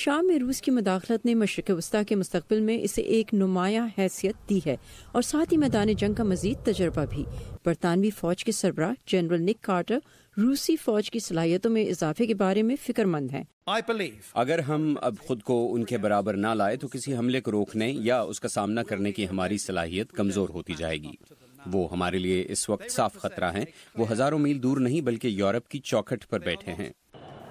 شام میں روس کی مداخلت نے مشرق وسطیٰ کے مستقبل میں اسے ایک نمایاں حیثیت دی ہے اور ساتھ ہی میدان جنگ کا مزید تجربہ بھی۔ برطانوی فوج کے سربراہ جنرل نک کارٹر روسی فوج کی صلاحیتوں میں اضافے کے بارے میں فکر مند ہیں۔ اگر ہم اب خود کو ان کے برابر نہ لائے تو کسی حملے کو روکنے یا اس کا سامنا کرنے کی ہماری صلاحیت کمزور ہوتی جائے گی۔ وہ ہمارے لیے اس وقت صاف خطرہ ہیں۔ وہ ہزاروں میل دور نہیں بلکہ یورپ کی چوکھٹ پر بیٹھے ہیں۔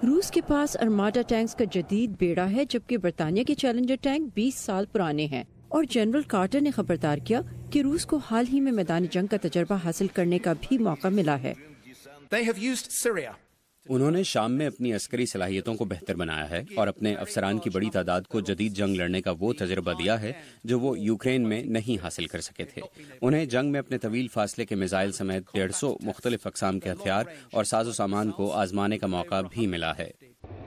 روس کے پاس ارماڈا ٹینکس کا جدید بیڑا ہے جبکہ برطانیہ کے چیلنجر ٹینک 20 سال پرانے ہیں، اور جنرل کارٹر نے خبردار کیا کہ روس کو حال ہی میں میدان جنگ کا تجربہ حاصل کرنے کا بھی موقع ملا ہے۔ انہوں نے شام میں اپنی عسکری صلاحیتوں کو بہتر بنایا ہے اور اپنے افسران کی بڑی تعداد کو جدید جنگ لڑنے کا وہ تجربہ دیا ہے جو وہ یوکرین میں نہیں حاصل کر سکے تھے۔ انہیں جنگ میں اپنے طویل فاصلے کے میزائل سمیت 150 مختلف اقسام کے ہتھیار اور ساز و سامان کو آزمانے کا موقع بھی ملا ہے۔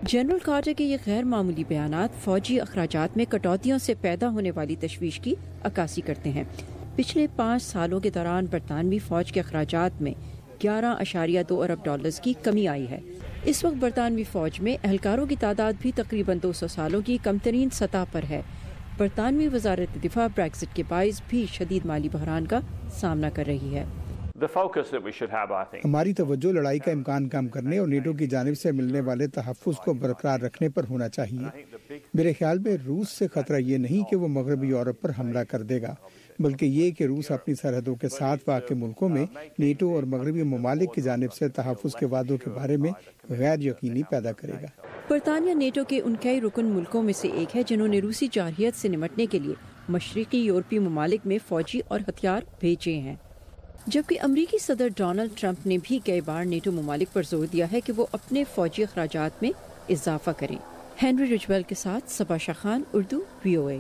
جنرل کارٹر کے یہ غیر معمولی بیانات فوجی اخراجات میں کٹوتیوں سے پیدا ہونے والی تشویش کی عکاسی کرتے ہیں۔ پچھلے 5 سالوں کے دوران برطانوی فوج کے اخراجات میں 11.2 ارب ڈالرز کی کمی آئی ہے۔ اس وقت برطانوی فوج میں اہلکاروں کی تعداد بھی تقریباً 200 سالوں کی کم ترین سطح پر ہے۔ برطانوی وزارت دفاع بریگزٹ کے باعث بھی شدید مالی بحران کا سامنا کر رہی ہے۔ ہماری توجہ لڑائی کا امکان کم کرنے اور نیٹو کی جانب سے ملنے والے تحفظ کو برقرار رکھنے پر ہونا چاہیے۔ میرے خیال میں روس سے خطرہ یہ نہیں کہ وہ مغربی یورپ پر حملہ کر دے گا، بلکہ یہ کہ روس اپنی سرحدوں کے ساتھ واقع ملکوں میں نیٹو اور مغربی ممالک کی جانب سے تحفظ کے وعدوں کے بارے میں غیر یقینی پیدا کرے گا۔ برطانیہ نیٹو کے ان کئی رکن ملکوں میں سے ایک ہے جنہوں نے روسی جارحیت سے نمٹنے کے لیے مشرقی یورپی ممالک میں فوجی اور ہتھیار بھیجے ہیں، جبکہ امریکی صدر ڈونلڈ ٹرمپ نے بھی کئی بار نیٹو ممالک پر زور دیا ہے کہ وہ اپنے فوجی اخراجات میں اضافہ کریں۔ ہنری رجویل کے ساتھ صبا شاہ خان، اردو، VOA۔